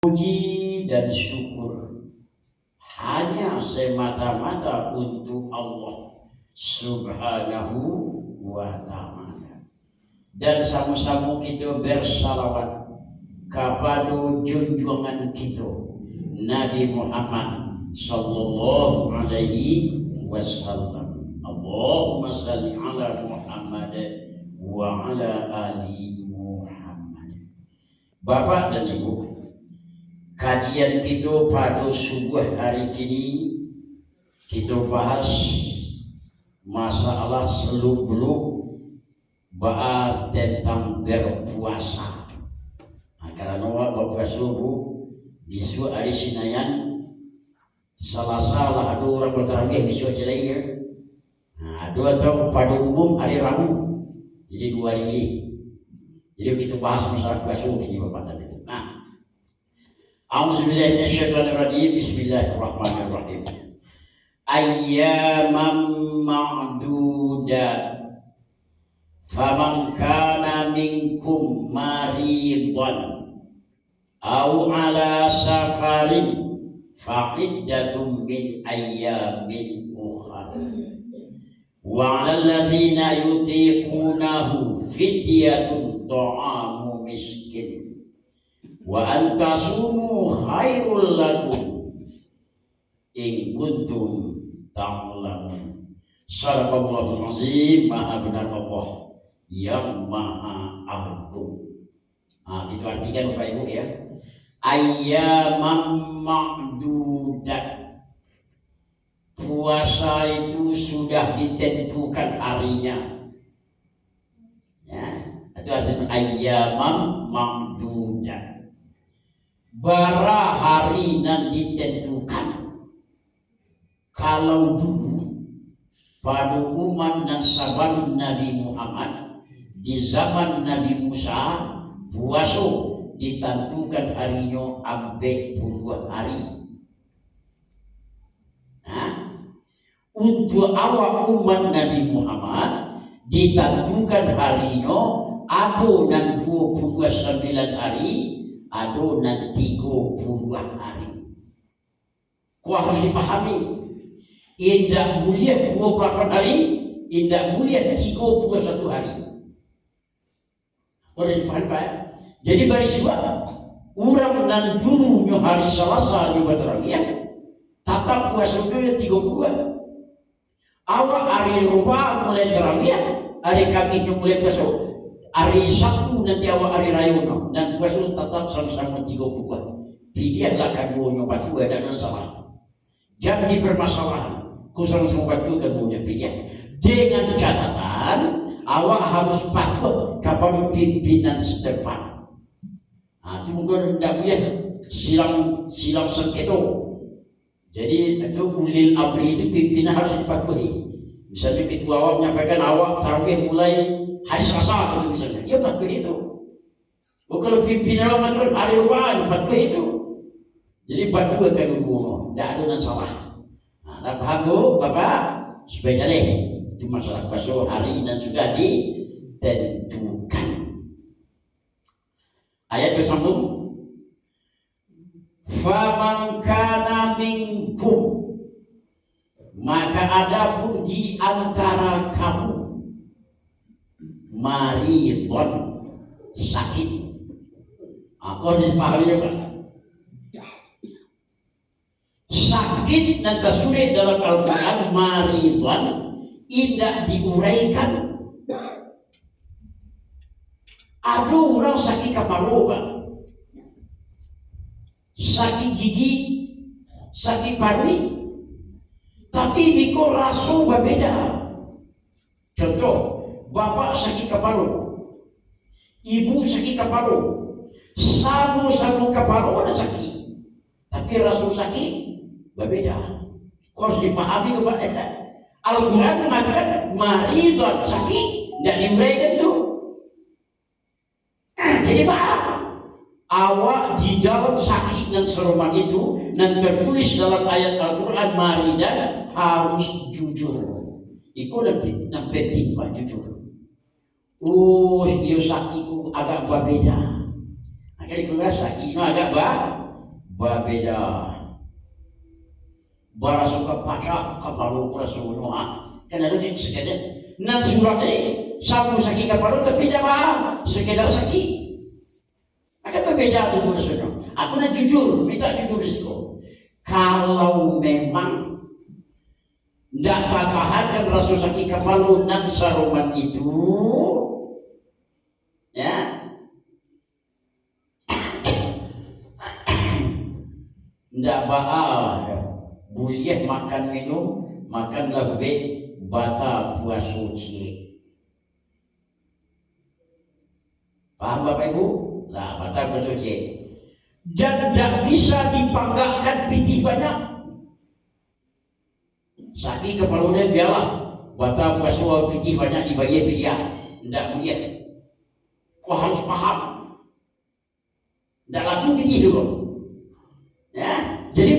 Puji dan syukur hanya semata-mata untuk Allah Subhanahu wa ta'ala. Dan sama-sama kita bersalawat kepada junjungan kita Nabi Muhammad sallallahu alaihi wasallam. Allahumma salli ala Muhammad wa ala ali Muhammad. Bapak dan Ibu, kajian kita pada subuh hari ini kita bahas masalah seluk-beluk bahas tentang berpuasa. Karena berpuasa bisu hari Senin, Selasa lah ada orang bertarawih bisu celai ya. Ada atau pada umum hari Rabu. Jadi 2 hari ini. Jadi kita bahas masalah puasa ini Bapak dan Ibu. A'udzubillahi minasyaitonirrajim. Bismillahirrahmanirrahim. Ayyaman ma'dudat. Faman kana minkum maridan aw ala safarin fa'iddatun min ayyamin ukhra. Wa 'alal ladzina yutiqunahu fidyatun ta'amu miskin. Wa antasumu khairul lakum in kuntum ta'lamun. Shadaqallahul azim. Maha benar Allah yang maha agung. Itu artikan Bapak Ibu ya. Ayyaman ma'dudat. Puasa itu sudah ditentukan harinya. Ya, itu artinya ayyaman ma'dudat. Bara hari nan ditentukan. Kalau dulu pada umat dan sahabat Nabi Muhammad di zaman Nabi Musa, puasa ditentukan harinya sampai puluhan hari. Untuk awal umat Nabi Muhammad ditentukan harinya ada nan 29 hari, ada nan 30 hari. Kau harus dipahami. Indah boleh 28 hari, indah boleh 31 hari. Kau harus dipahami Pak. Jadi bari sebab orang nan dulu hari Selasa nyoba terawih, tetap puasa dulu 30. Awal hari Rabu mulai terawih, hari Kamis mulai puasa. Hari Sabtu nanti awal hari Raya dan puasa tetap sama-sama 30. Pilihlah keduanya berdua dan salah. Jangan dipermasalahkan. Kau sama-sama berdua keduanya pilih. Dengan catatan awak harus patuh kepada pimpinan setempat. Itu mungkin tidak boleh silang sengketa. Jadi itu ulil amri itu pimpinan harus dipatuhi. Misalnya ketua awak menyampaikan awak tarawih mulai hari Selasa itu misalnya, ya patuhi itu. Kalau pimpinan awak mengatakan hari Rabu patuhi itu. Jadi patuhi kedua, tidak ada yang salah. Nah, paham bu, Bapak? Supaya jalan itu masalah puasa hari dan sudah ditentukan. Ayat bersambung. Faman kana minkum, maka adapun di antara kamu maridon, sakit. Aku harus pahami Pak. Sakit dan tersulit dalam Al-Quran maridon tidak diuraikan. Ada orang sakit kepala Pak, sakit gigi, sakit paru, tapi mikul rasu berbeda. Contoh, bapak sakit kepala, ibu sakit kepala, sama-sama kepala ada sakit, tapi rasu sakit berbeda. Kau harus dipahami kepada Al-Quran mengatakan maridon sakit, tidak diuraikan itu. Jadi Pak, awak di dalam sakit dan seruman itu dan tertulis dalam ayat Al-Quran maridan harus jujur. Itu lebih penting Pak, jujur. Iya sakitku agak berbeda. Akhirnya sakitnya agak babeda bara suka paca kapalo kura sunuha karena itu sekedar nan suratnya sabu sakit kapalo tapi tidak sekedar sakit akan berbeda itu sudah. Aku nak jujur, minta jujur risiko. Kalau memang tidak tahan dan rasa sakit kapalo nan saruman itu, ya, tidak baal. Boleh makan minum, makanlah lebih bata puasa suci. Paham Bapak Ibu? Lah bata puasa suci. Dan tidak bisa dipanggakkan piti banyak. Sakit kepalanya biarlah bata puasa piti banyak dibayar dia. Tidak boleh. Kau harus paham. Tidak laku piti dulu. Ya. Jadi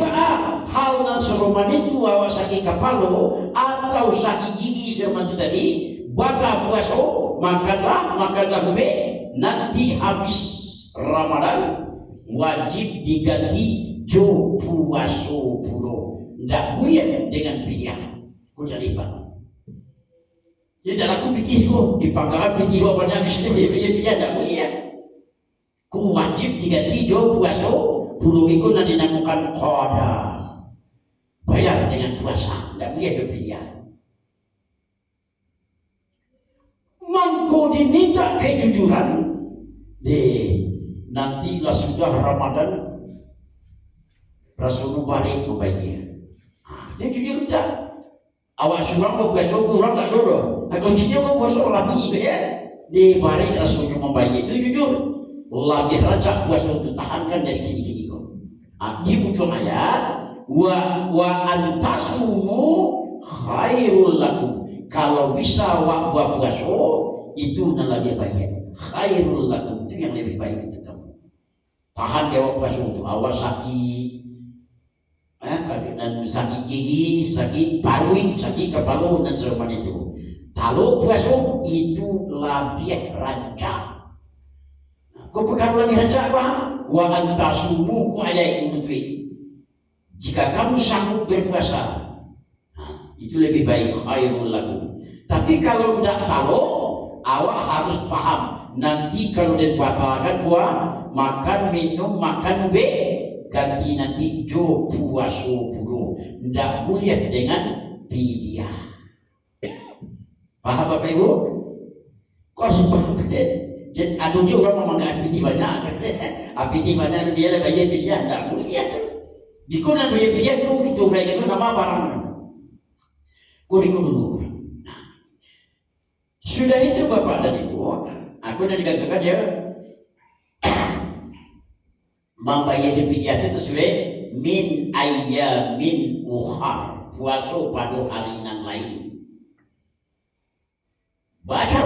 hal yang seruman itu awak sakit kepala atau sakit gigi seruman itu tadi bata puasa makanlah lebih nanti habis Ramadan wajib diganti jo puasa puluh tidak boleh dengan fidyah ku jadi pak ya tidak aku fikir ku dipanggalan fikir banyak bisa dia fidyah tidak boleh ku wajib diganti jo puasa puluh itu nanti dinamakan qada bayar dengan puasa tidak boleh ada fidyah mangko diminta kejujuran nantilah sudah Ramadan Rasulullah balik membayar dia jujur tak awak surang kau puasa kurang tak dulu kalau dia kau puasa lagi ya di balik Rasulullah membayar itu jujur lebih rajak puasa untuk tahankan dari kini-kini di ujung ayat wa antasumu khairul lakum kalau bisa buat puasa itu lebih baik khairul lakum itu yang lebih baik untuk kamu tahan jawab puasa untuk awal sakit dan sakit gigi sakit paru sakit kepala dan sebagainya itu kalau puasa itu lebih rancak kau perkara lebih rancak apa? Wa antasumu ayat itu jika kamu sanggup berpuasa itu lebih baik khairul lakum tapi kalau tidak tahu awak harus paham nanti kalau dia batalkan makan minum makan ganti nanti jo puasa puluh tidak boleh dengan fidyah paham Bapak Ibu? Kau sebab dan adunya orang memakai piti banyak piti banyak dia lah bayar fidyah tidak boleh bikunan bayar fidyah tu kita bayar nama barang kau dulu sudah itu Bapak dan Ibu aku nak dikatakan ya membayar fidyah itu sesuai min ayyamin ukhar puasa pada hari yang lain baca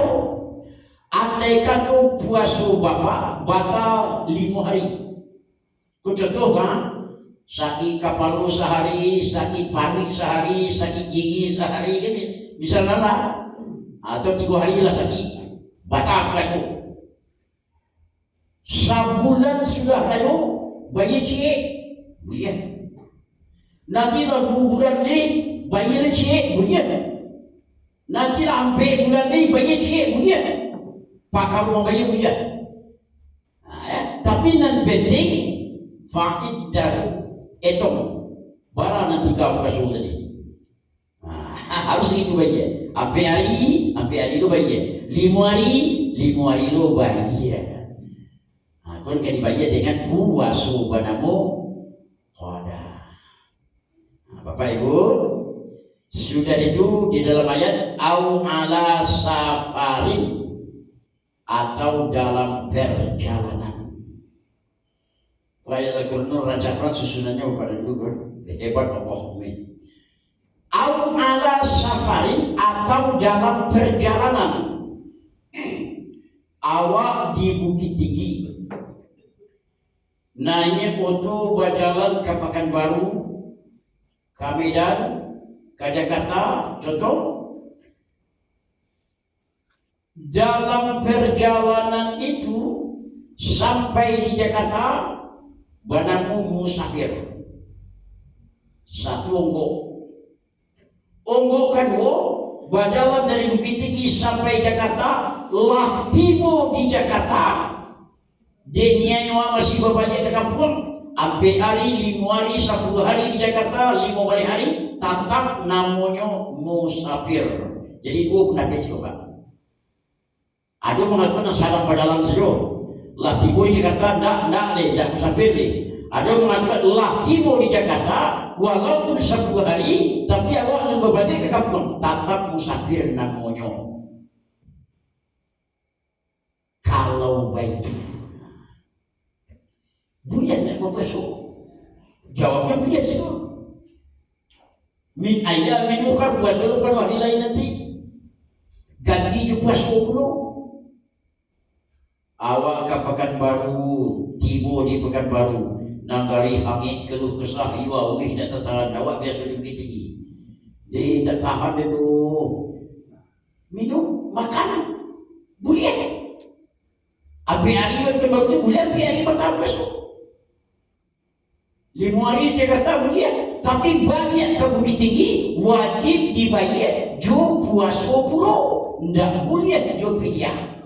andai kata puasa Bapak batal 5 hari contoh sakit kepala sehari sakit paru sehari sakit gigi sehari kan misalnya lah atau 3 hari lah sakit batal puasa sebulan sudah lalu bayar cik boleh nanti lah 2 bulan ni bayar cik boleh nanti lah hampir bulan ni bayar cik boleh pakar rumah bayar boleh tapi nan penting fa'idah etong barang nanti kau puasa tadi harus itu bayar sampai hari lo bayar 5 hari lo bayar kau kan dibayar dengan puasa banamu qada Bapak Ibu sudah itu di dalam ayat au ala safarin atau dalam perjalanan ayat Al-Quran rancangkan susunannya pada dulu hebat Allah au ala safarin atau dalam perjalanan awak di Bukit Tinggi naik auto berjalan ke Pekanbaru ke Medan ke Jakarta contoh dalam perjalanan itu sampai di Jakarta banamu musafir. Satu onggo kedua berjalan dari Bukit Tinggi sampai Jakarta, lah tiba di Jakarta. Dia masih berbalik ke kampung, sampai hari 5 hari 10 hari di Jakarta, 5 balik hari, tetap namanya musafir. Jadi gua pernah coba. Ada mengatakan salam berjalan saja. Lah tiba di Jakarta, tidak musafir deh. Ada mengatakan lah tiba di Jakarta, walaupun 10 hari, tapi awak yang berbalik ke kampung, tetap musafir namanya. Kalau baik, bulan nak berpuasa. Jawabnya bulan semua. Min ayam min ukhar puasa lepas hari lain nanti. Ganti je puasa pula. Awak ke Pekanbaru, tiba di Pekanbaru, nangkari angin keluh kesah, iwa wih tak tertahan. Awak biasa di Bukit Tinggi. Dia tak tahan dia tu. Minum, makan, boleh. Habis hari Pekanbaru tu boleh, habis hari pertama puasa. 5 hari di Jakarta boleh, tapi banyak ke Bukit Tinggi wajib dibayar jo puasa pula, tidak boleh jo pidah.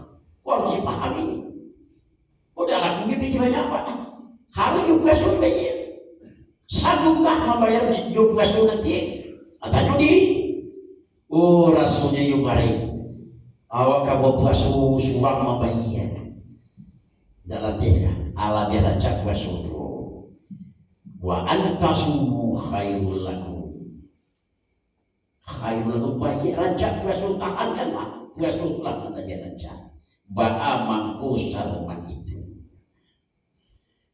Kau harus dipahami. Kau dah laku pergi banyak apa? Harus jo puasa dibayar. Sanggupkah membayar jo puasa nanti? Tanya diri. Oh rasanya yo baik. Awak kau puasa suang membayar. Dalam dia, ala dia rancak puasa tu. Wa antasumu khairul lakum. Khairul lakum baik rancak puasa tahankanlah. Puasa itulah kata dia rancak. Ba'a mangku saruman itu.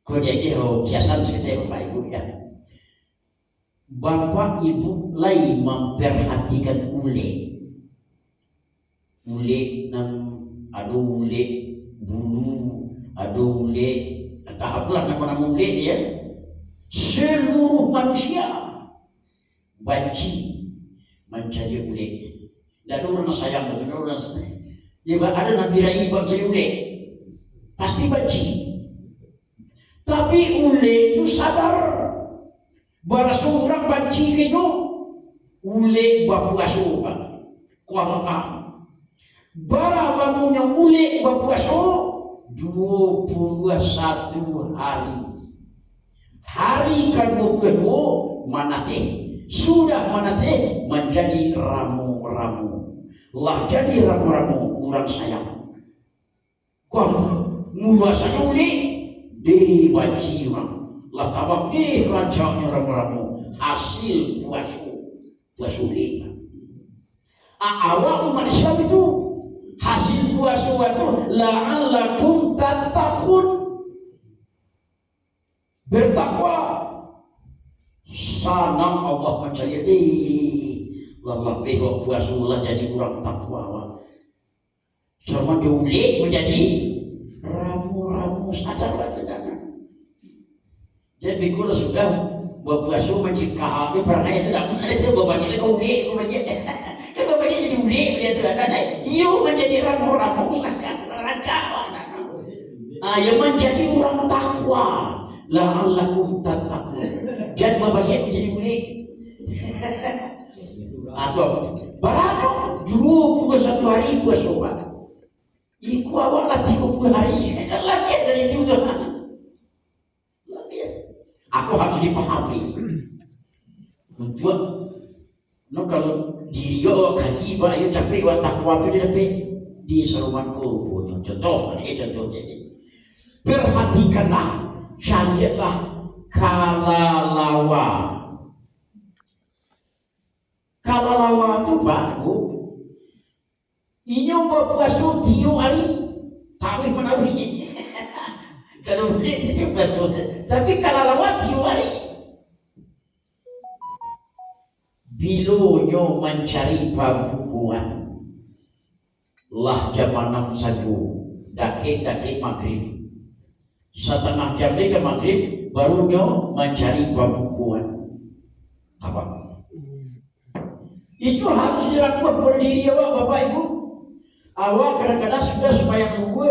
Kau jadi kiasan cerita Bapak Ibu ya. Bapak Ibu lain memperhatikan ule nang ada ule bulu, ada ule entah apalah nama-nama ule dia. Seluruh manusia banci menjadi ule. Dan orang sayang betul orang sayang. Dia ada nanti rai bab jadi ule, pasti benci. Tapi ule itu sadar, bara seorang benci itu ule bapuaso pak, kuasa. Bara bapunya ule bapuaso 21 hari. Hari ke-22 manate sudah manate menjadi ramu-ramu. Lah jadi ramu-ramu orang sayang. Kau mula saja uli dibaci orang. Lah tabak di rancangnya ramu-ramu hasil puasa uli. Awal umat Islam itu hasil puasa itu la'allakum tattaqun, bertakwa. Sanam Allah percaya Allah behok puasa Allah jadi kurang takwa. Sama diulik menjadi ramu-ramu sadar saja. Jadi kalau sudah berpuasa mencegah dia pernah itu tak ada itu berbagi kau ulik berbagi. Kan berbagi jadi ulik dia tu ada. You menjadi ramu-ramu sadar rancak. Yang menjadi orang takwa. La'allakum tattaqun. Jangan berbagi menjadi ulik. Atau berapa 21 hari puasa obat. Iku awak lah 30 hari kan lagi dari itu kan. Aku harus dipahami. Untuk kalau dia kaji baik capek wa takwa tu dia dapat di serumanku punya contoh ini contoh jadi. Perhatikanlah syariatlah kalalawa. Kalalawa itu Pak Bu, inyo berpuasa 3 hari, tahu mana ini? Kalau boleh dia puasa, tapi kalalawa 3 hari. Bilonyo mencari pembukuan, lah jam 6 saja, dakik maghrib, setengah jam lagi ke maghrib, barunya mencari pembukuan. Apa? Itu harus dilakukan oleh diri awak Bapak Ibu. Awak kadang-kadang sudah sembahyang nunggu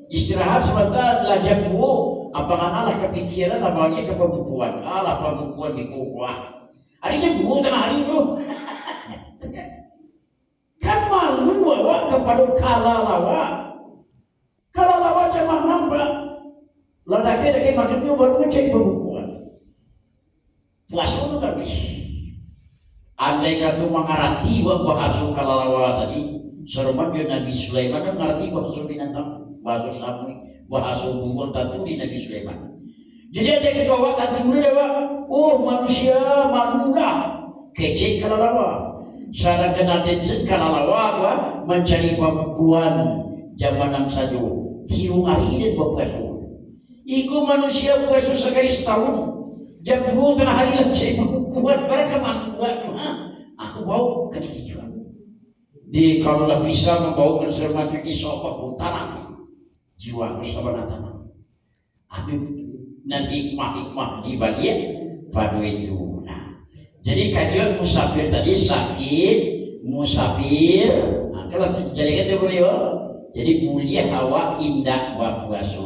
istirahat sebentar, telah jam 2 Apakah Allah kepikiran apalagi ke pembukuan? Allah pembukuan di kukuah. Hari ini buku tengah hari itu. Kan malu awak kepada kalalawa. Kalalawa jangan nampak. Ladaki maksudnya baru ngecek pembukuan. Puasa itu terus. Andai kata mengarti bahasa kalalawa tadi, serupa dia Nabi Sulaiman kan mengerti bahasa binatang, bahasa sapi, bahasa bumbu tatu di Nabi Sulaiman. Jadi ada kita awak tatu dewa, oh manusia manulah kecil kalalawa. Cara kena denset kalalawa mencari pembukuan zaman saja. Tiru hari dan berpuasa. Iku manusia puasa sekali setahun. Jam 2 tengah hari lagi kuat mereka kuat. Aku bawa ke dia. Di kalau bisa membawakan semacam isopah tanam jiwa kesabaran tanam. Aku dan hikmah di bagian pada itu. Nah, jadi kajian musafir tadi sakit musafir. Nah, kalau jadi kata beliau, jadi mulia hawa indah puasa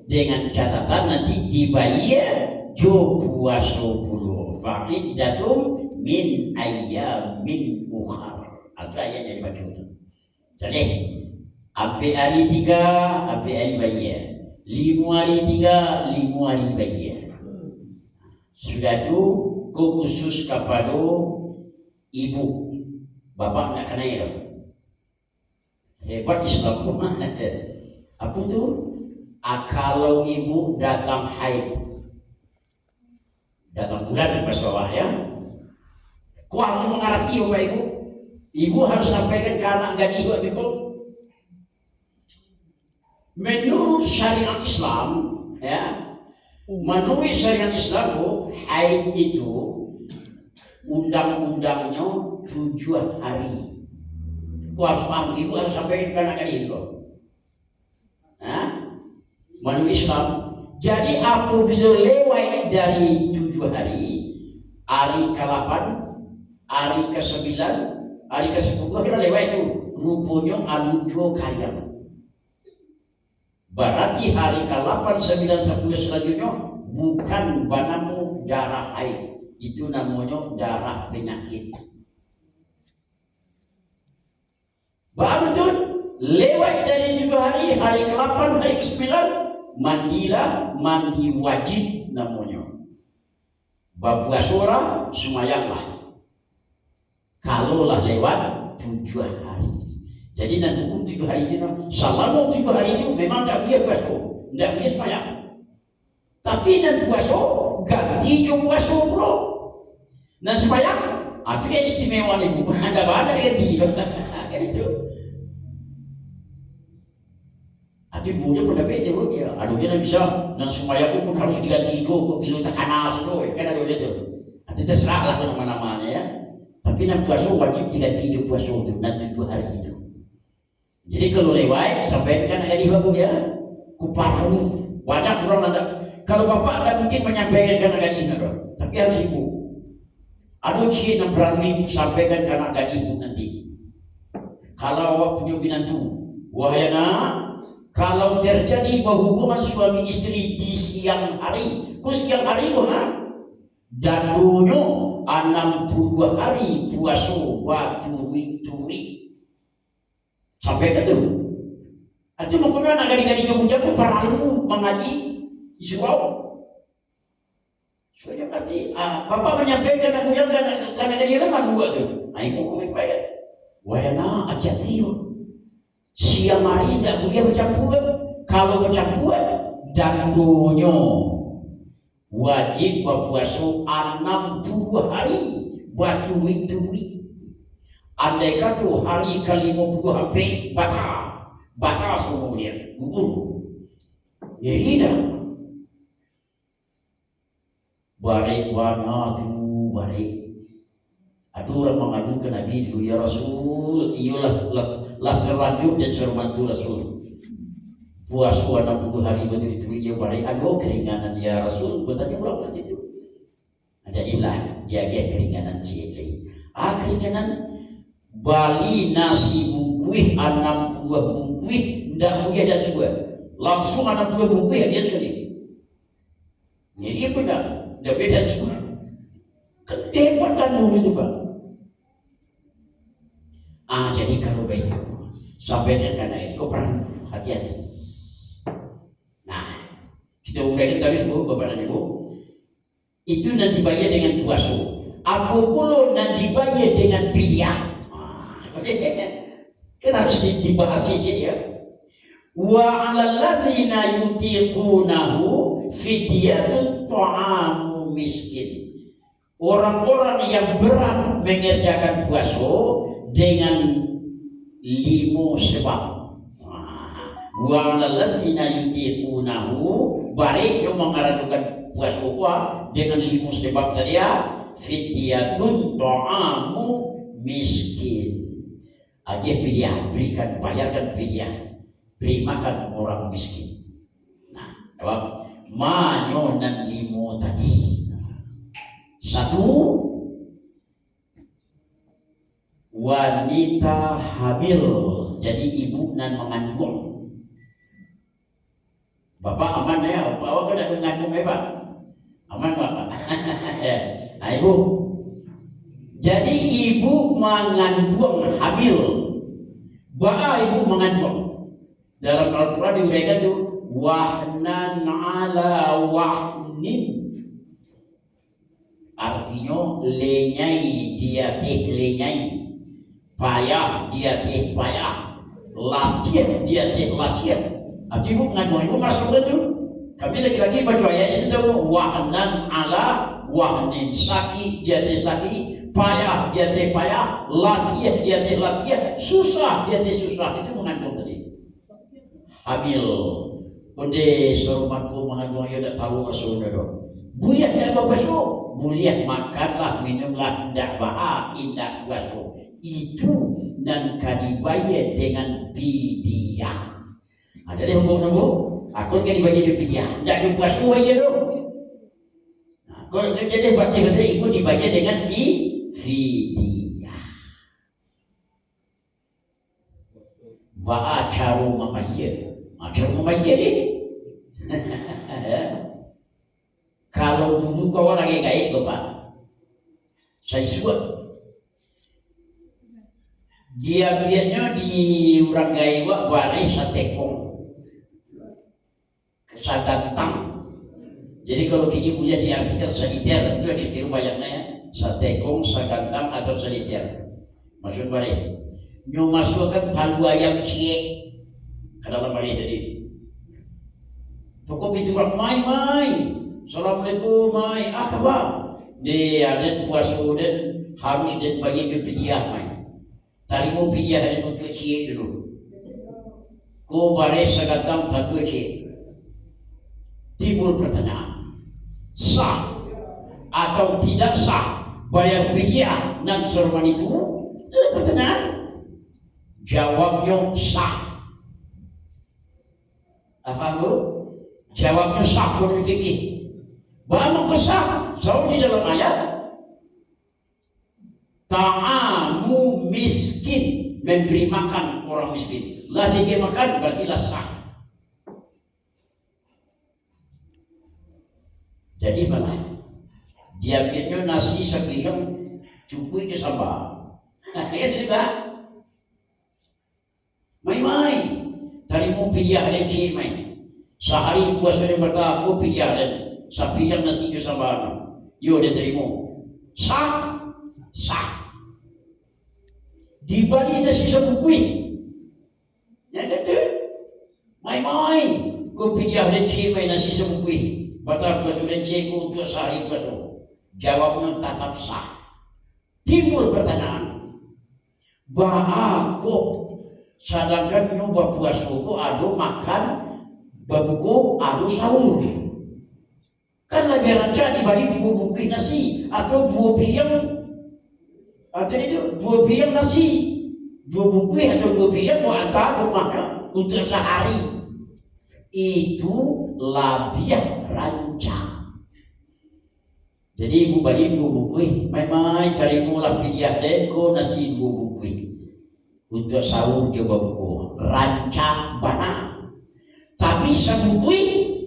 dengan catatan nanti dibayar. Jo puaso puluh fakir jatuh min ayyamin ukhar. Atau ayat dari baca itu. Jadi, sampai hari 3, sampai hari bayar. 5 hari 3, 5 hari bayar. Sudah itu, khusus kepada ibu, bapak nak kena ya. Hebat Islam. Apa itu? Kalau ibu datang haid. Datang bulan pas bawah ya. Kau harus mengerti Bapak Ibu. Ibu harus sampaikan ke anak gadis itu. Menurut syariat Islam, ya, menurut syariat Islam, haid itu undang-undangnya 7 hari. Kau harus paham, ibu harus sampaikan ke anak gadis itu. Menurut Islam. Jadi apabila lewat dari 7 hari, hari ke-8, hari ke-9, hari ke-10, kita lewat itu. Rupanya alujo kayang. Berarti hari ke-8, 9, 10 selanjutnya bukan banamu darah haid. Itu namanya darah penyakit. Betul? Lewat dari 7 hari, hari ke-8, hari ke-9, mandilah, mandi wajib namanya. Bapuasura semayanglah. Kalaulah lewat 7 hari. Jadi dan hukum 7 hari itu, selama 7 hari itu memang tidak boleh puasa, tidak boleh semayang. Tapi dan puasa ganti jo puasa pula. Dan semayang, itu yang istimewa nih bu. Ada banyak ganti. Itu. Tapi mulia pada beda dia. Ada dia bisa dan supaya pun harus diganti juga kilo tekanas itu kan ada itu. Nanti terserahlah nama-namanya ya. Tapi nak puasa wajib diganti juga puasa itu nanti 7 hari itu. Jadi kalau lewat sampaikan ada di babu ya. Kuparu banyak orang ada. Kalau bapak tak mungkin menyampaikan ke anak gadis tapi harus ibu. Ada ciri yang perlu ibu sampaikan ke anak gadis nanti. Kalau awak punya binantu, wahai anak. Kalau terjadi hubungan suami istri di siang hari, siang hari dan dulu 62 hari puasa turi sampai ke itu. Itu makanya anak gadis jago-jago perlu mengaji di surau. Soalnya nanti bapak menyampaikan anak bujang karena gadis kan mandua tuh. Nah ibu baik. Wahana hati-hati. Siang hari tidak boleh bercampur. Kalau bercampur dan dunia wajib berpuasa 60 hari batu duit. Andai kata hari ke-50 sampai batal semuanya gugur. Jadi dah balik warna tu balik. Ada orang mengadu ke Nabi dulu, ya Rasul, iyalah terlanjur dan sermatu Rasul. Puasa 60 hari betul itu, ia balik. Aduh keringanan ya Rasul, bertanya berapa itu? Jadilah dia keringanan cilik. Keringanan Bali nasi bungkuih 60 bungkuih, tidak mulia dan suka. langsung ada 2 buku ya dia sekali. Jadi apa dah? Dah beda semua. Kan hebat kan dulu itu Pak. Jadi kalau begitu sampai dengan karena itu kau perang hati-hati. Nah, kita uraikan tadi Bu, Bapak dan Ibu. Itu nanti dibayar dengan puasa. Apa pula nanti dibayar dengan fidyah. Kan harus dibahas saja ya. Wa 'alal ladzina yutiqunahu fidyatun ta'amu miskin. Orang-orang yang berat mengerjakan puasa dengan 5 sebab. Wa 'alal ladzina yutiqunahu bari yang mengaradukan puasa dengan 5 sebab tadi ya. Fidyatun ta'amu miskin. Dia fidyah, berikan, bayarkan fidyah, beri makan orang miskin. Nah, jawab manyonan 5 tadi. 1, wanita hamil, jadi ibu nan mengandung. Bapak aman ya, awak kan ada mengandung ya Pak? Aman Bapak? Nah Ibu, jadi ibu mengandung hamil, ibu mengandung. Dalam Al-Quran diuraikan itu wahnan ala wahnin. Artinya lenyai dia lenyai, payah dia payah, latihan dia latihan. Artinya ibu mengandung, ibu masuk itu. Kami lagi-lagi baca ayat itu wahnan ala wahnin, sakit dia sakit, payah dia payah, latihan dia latihan, susah dia susah. Itu mengandung tadi. Hamil. Onde sormanku mengandung ya tak tahu rasulnya dong. Buliah tidak berpuasa, buliah makanlah, minumlah, tidak ba'a, tidak puasa. Itu dan kadibayar dengan fidyah. Jadi hukum-hukum, aku kadibayar dengan fidyah, tidak dipuasa bayar dong. Kalau jadi berarti ikut dibayar dengan fidyah. Ba'a cara memayar ini. Kalau dulu kau lagi gaib Bapak, saya suat. Dia biarnya di orang gaib balik satekong, sadantang. Jadi kalau kini punya diartikan saliter, itu ditiru bayangnya ya, satekong, sadantang atau saliter. Maksud balik, nyo masukkan tandu ayam cie ke dalam balik tadi. Pokok itu mai. Assalamualaikum mai akhbar. Dia ada puasa dan harus dan bagi ke fidyah mai. Tarimu fidyah dan untuk cie dulu. Ko bare sagatam tadu cie. Timbul pertanyaan, sah atau tidak sah bayar fidyah dan sorban itu? Itu pertanyaan. Jawabnya sah. Apa Bu? Jawabnya sah menurut fikih. Bahwa kesah jauh di dalam ayat ta'amu miskin, memberi makan orang miskin. Lah dia makan berarti lah sah. Jadi malah diambilnya nasi sepiring cukup ke sambal. Nah ya tidak. Mai tarimu fidyah dan cik mai. Sehari puasa yang berlaku fidyah dan sapinya nasi ke sambal. Yo dia terima. Sah. Di balik nasi sebukui. Ya kata. Mai. Kau fidyah dan cik mai nasi sebukui. Batal puasa dan cik untuk sehari puasa. Jawabnya tetap sah. Timbul pertanyaan. Kok sedangkan nyoba puasa kok ada makan babuku ada sahur. Kan lagi rancang dibagi 2 bungkus nasi atau 2 piring atau itu 2 piring nasi, 2 bungkus atau 2 piring mau antar ke rumahnya untuk sehari. Itu labiah rancang. Jadi ibu bagi 2 bungkus, mai cari mula fidyah dan ko nasi 2 bungkus untuk sahur coba buku rancang bana. Tapi sabukui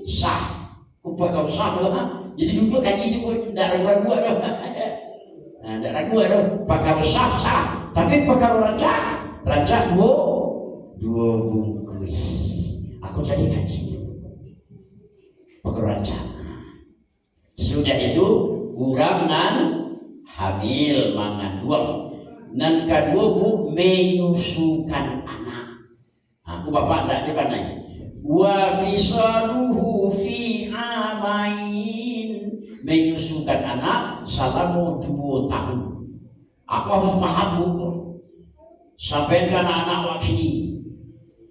sah. Kupa kau sah lah. Jadi juga kaji juga tidak ragu dah. Nah, tidak ragu dah. Pakar sah. Tapi pakar raja dua bungkus. Aku jadi kaji. Pakar raja. Sudah itu urang nan hamil mangan dua. Nan kedua bu menyusukan anak. Aku bapak tidak juga nanya. Wa fisaluhu fi amain, menyusukan anak selama 2 tahun. Aku harus paham bu. Sampaikan anak waktu ini.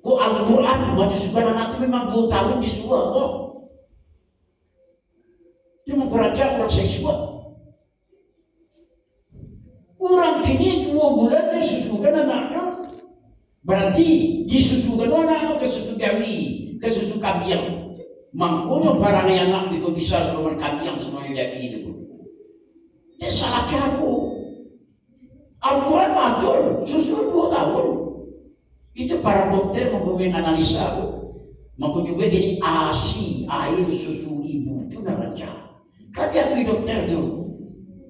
Kok Al-Quran menyusukan anak itu memang 2 tahun disuruh Allah. Dia mengkerajaan orang seksual. Orang kini 2 bulan disusukan anaknya. Berarti disusukan anaknya ke susu gawi, ke susu kambing. Mangkono barang yang anak itu bisa suruh kambing semuanya jadi itu. Dia salah campur. Al-Quran matur susu 2 tahun. Itu para dokter menggunakan analisa. Maka juga jadi ASI, air susu ibu itu naraca. Kan dia tuh dokter dulu.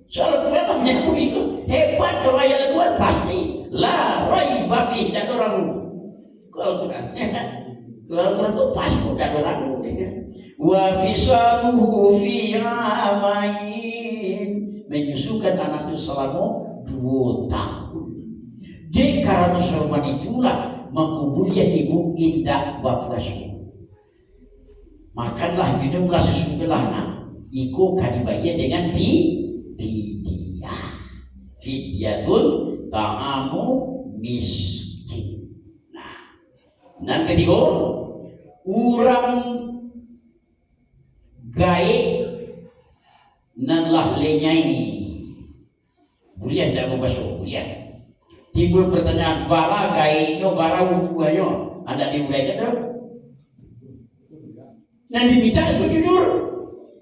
Soal Tuhan namanya itu hebat kalau ayat Tuhan pasti. La raiba fi, tidak ada ragu. Kalau Tuhan itu pas pun tidak ada ragu. Wa fisaluhu fi amain, menyusukan anak itu selama 2 tahun. Jadi karena sorban itulah mengkubulian ibu indah bapuasu. Makanlah minumlah sesudah nak. Iko kadibaya dengan fidyah. Fidyatul ta'amu miskin. Nah, dan ketiga, urang gaib nan lah lenyai. Bulian tidak mau basuh, bulian. Timbul pertanyaan, bara gaibnya, bara hubungannya, anda diuraikan dah. Nah diminta jujur.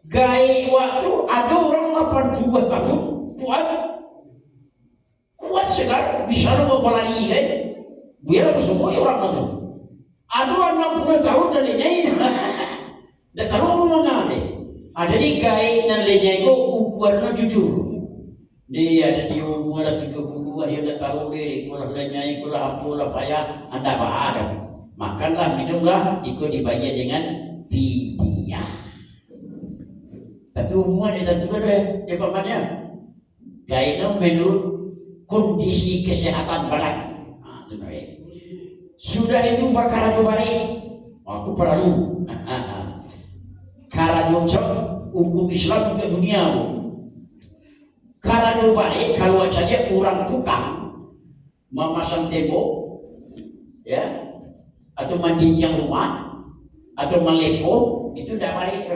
Gaib waktu ada orang 82 tahun kuat segar bisa memulai kan biar semua orang itu ada orang 60 tahun dan lenyai dan kalau ngomong ada di gaib dan lenyai itu ukurannya jujur dia ada di umur 72 dia dah tahu diri kurang lenyai kurang apa payah anda ada makanlah minumlah ikut dibayar dengan fidyah. Tapi umuman itu ada ya pamannya. Gaibnya menurut kondisi kesehatan badan. Nah, itu sudah itu bakal balik. Aku perlu. Kalau cocok hukum Islam untuk dunia. Kalau balik kalau saja orang tukang memasang tembok, ya, atau mendinjang rumah, atau melepo itu tidak baik.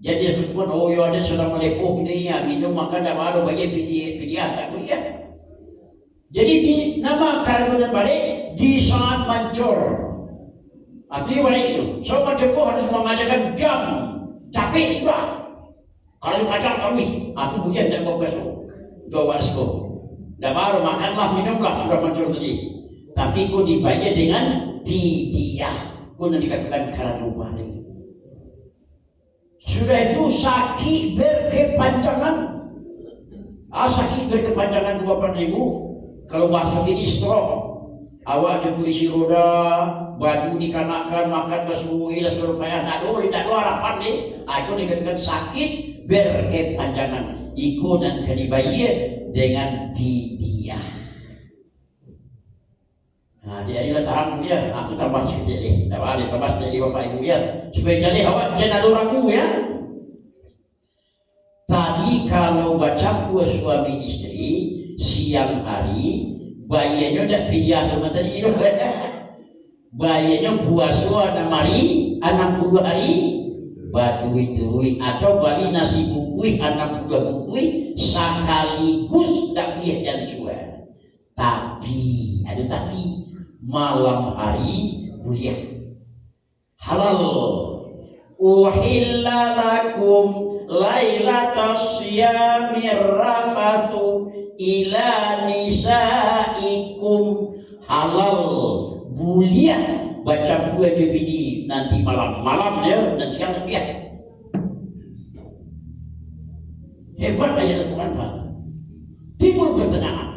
Jadi itu pun ada sudah melepuh ini ya minum makan dah baru bayar fidyah tak boleh. Jadi di nama karadunan balik di saat mancur. Artinya balik itu. So mancur harus mengajarkan jam. Capek sudah. Kalau kacang kawin, aku bukan tidak mau besok. Dua wasko. Dah baru makanlah minumlah sudah mancur tadi. Tapi kau dibayar dengan fidyah. Kau nak dikatakan karadunan balik. Sudah itu sakit berkepanjangan. Sakit berkepanjangan ke bapak dan ibu. Kalau bahasa ini stroke. Awak di kursi roda, baju dikanakan, makan bersuhi, seluruh payah. Tak ada harapan ni. Itu dikatakan sakit berkepanjangan. Iko dan dibayar dengan fidyah. Nah, dia adalah tahan ya. Aku tambah sikit ni. Tak ada tambah sikit bapak ibu ya. Supaya jadi awak jangan ada ragu ya. Tadi kalau baca puas suami istri siang hari, bayarnya tidak fidyah sama tadi itu. Bayarnya puasa 6 hari, 60 hari, batu itu atau bali nasi bukui 62 bukui sekaligus tak lihat yang suai. Tapi ada tapi malam hari bulian halal. Uhilla lakum lailatas siyamir rafathu ila nisaikum, halal bulian baca dua jadi nanti malam ya, dan sekarang ya hebat ayat Al-Quran Pak. Timbul pertanyaan,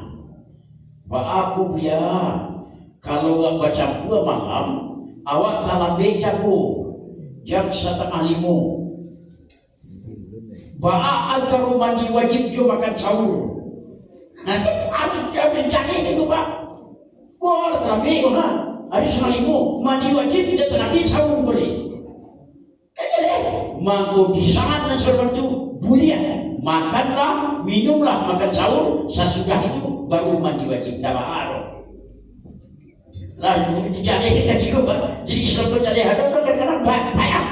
Pak aku ya kalau baca dua malam awak talabe jago jam 4:30 Ba'a antara mandi wajib jo makan sahur. Nanti harus jadi itu Pak. Kau talabe kau nak hari 5:30 mandi wajib tidak terlaki sahur boleh. Kaya deh, mampu di saat dan seperti itu boleh. Makanlah, minumlah, makan sahur, sesudah itu baru mandi wajib. Tidak apa-apa. Lalu jadi kita juga, jadi Islam itu jadi ada kadang-kadang banyak.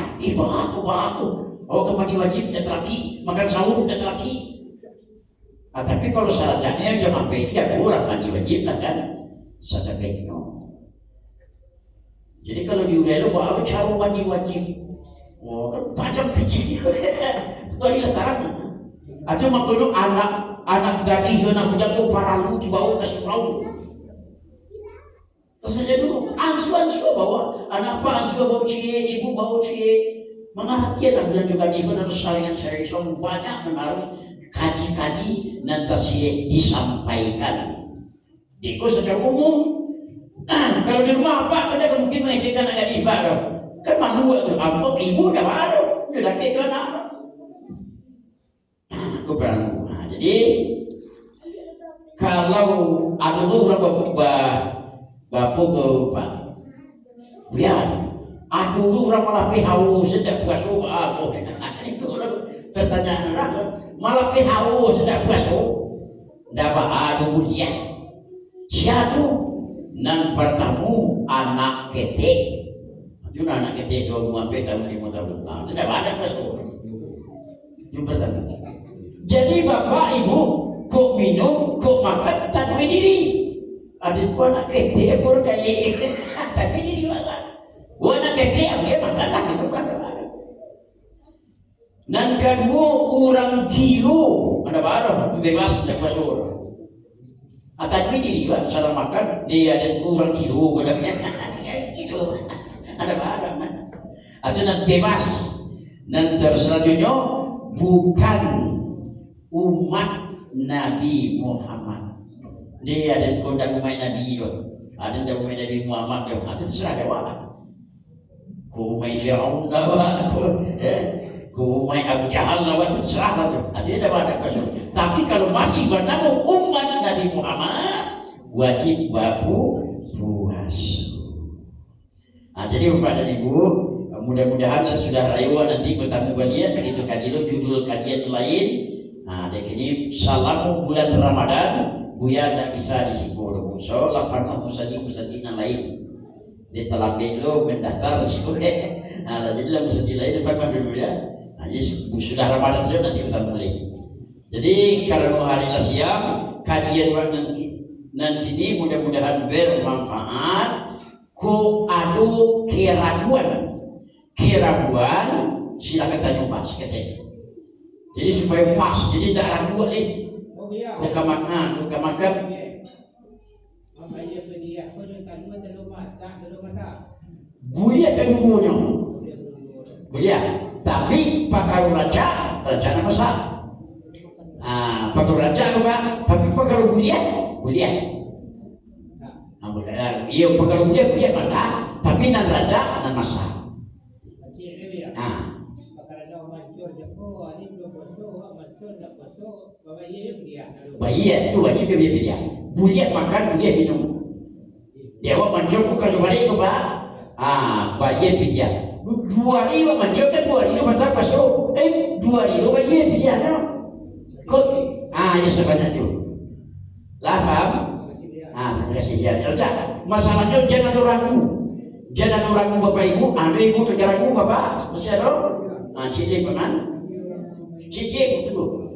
Aku. Oh mandi wajib tidak terlaki, makan sahur tidak terlaki. Tapi kalau syaratnya jamaah itu ya kurang mandi wajib lah kan. Saja kayak jadi kalau diudah bahwa cara mandi wajib, oh kan panjang kecil. Kalau dia tarang. Atau makanya anak gadis yang nak jago paralu dibawa ke surau. Terus saja dulu ansu bawa anak ansu bawa cie, ibu bawa cie. Mengerti nak bilang juga dia harus saringan saya Islam banyak dan harus kaji nanti disampaikan. Itu secara umum. Kalau di rumah apa kena mungkin mengajarkan anak ibadah. Kan malu tu apa ibu dah baru, dia dah kena anak. Jadi kalau ada orang bapak Pak, ya, aku orang malah PHU sedang puasa aku. Itu orang pertanyaan orang malah PHU sedang puasa. Dapat ada mulia. Siapa nan pertemu anak ketek. Itu anak ketek itu ngapain tamu di motor belakang. Tidak ada puasa. Itu pertama. Jadi bapak ibu kok minum kok makan tanpa diri. Ada pun anak kecil pun kayak tanpa diri makan. Anak kecil dia makan lagi bukan. Dan kedua orang kilo ada barang bebas lepas orang. Tanpa diri pak salah makan dia ada orang kilo kilo ada barang. Ada nak bebas. Dan selanjutnya bukan umat Nabi Muhammad. Dia ada kondak umat Nabi itu. Ada umat Nabi Muhammad itu. Itu terserah dia wala. Ku umat Fir'aun lah. Ku umat Abu Jahal lah. Itu terserah lah. Itu tidak ada kasus. Tapi kalau masih bernama umat Nabi Muhammad, wajib bapu puasa. Jadi Bapak dan Ibu, mudah-mudahan sesudah rayuan nanti bertemu kalian. Itu kajian judul kajian lain. Nah, dari ini salamu bulan Ramadan, buya tidak bisa disipur. So, lapan musajid-musajid lain. Dia telah belo mendaftar disipur. Nah, jadi lah musajid lain depan dulu ya. Nah, jadi sudah Ramadan saja nanti kita mulai. Jadi karena hari siang kajian nanti ini mudah-mudahan bermanfaat. Ko adu keraguan, silakan tanya Pak seketanya. Jadi supaya pas, jadi tidak ragu lagi. Kau kamakan. Bulia kedulunya. Bulia. Tapi pakar raja nama masak. Pakar raja juga. Tapi pakar bulia. Iya pakar bulia mata. Tapi nan raja nan masak. Bayi itu wajib dia pilih. Bulia makan, bulia minum. Dewa mancur bukan cuma itu Pak. Bayi pilih. 2 hari mancur kan 2 hari mata pasok. 2 hari bayi pilih. Kok? Ya sebanyak itu. Paham? Terima kasih ya. Masalahnya jangan ragu Bapak Ibu. Ada ibu kerja ragu Bapak. Masih ada? Cici peman. Cici betul.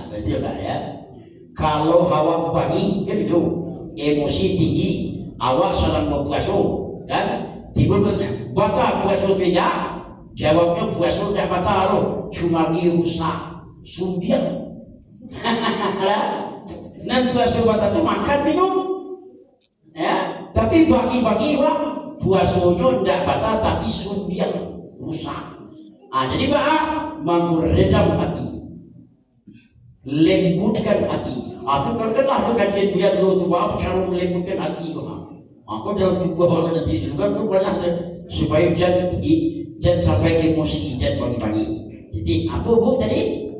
Betul Pak ya. Kalau hawa pagi kan itu emosi tinggi, awak sedang berpuasa kan. tiba bata puasa tidak, jawabnya puasa tidak batal, cuma dirusak, sumbiang. Nan puasa bata itu makan minum, ya. Tapi bagi-bagi wah puasanya tidak batal tapi sumbiang rusak. Jadi mengredam hati, lembutkan hati. Itu terkenal tuh kajian dia dulu tuh cara melembutkan hati itu. Aku dalam tubuh orang nanti dulu kan banyak supaya jangan sampai emosi dan bagi-bagi. Jadi apa bu tadi?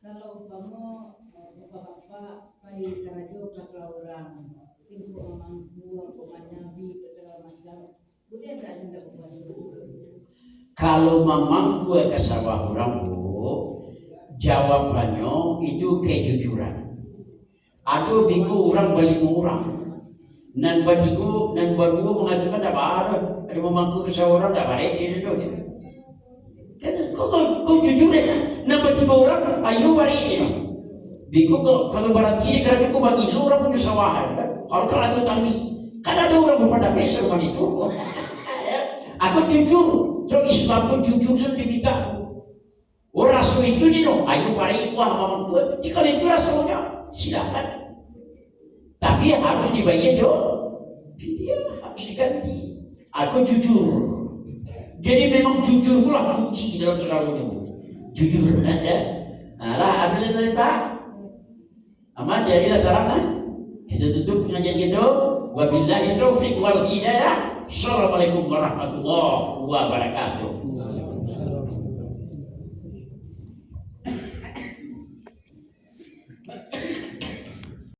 Kalau kamu bapak-bapak pai karajo ke orang, tinggu orang buang pemain nabi segala macam, kemudian tak ada kepuasan. Kalau memang gue ke sawah orang bu, jawabannya itu kejujuran. Aduh biku orang balik orang, nan batiku nan baru mengatakan apa ada memangku ke sawah orang tak baik ini tu. Kan kau jujur ya, nan batiku orang ayo balik ini. Biku kalau berarti kerana aku bagi lu orang punya sawah kan, kalau kerana tadi kan ada orang berpada besar macam itu. Aku jujur. So Islam pun jujur dan diminta. Rasul itu dino, ayo balik wah mamang tua. Jika itu rasulnya, silakan. Tapi harus dibayar jo. Dia harus diganti. Aku jujur. Jadi memang jujur pula kunci dalam segalanya. Jujur, ya. Lah, ada dari tak. Aman dari latarana. Kita tutup pengajian kita. Wabillahi taufiq wal hidayah. Assalamualaikum warahmatullahi wabarakatuh.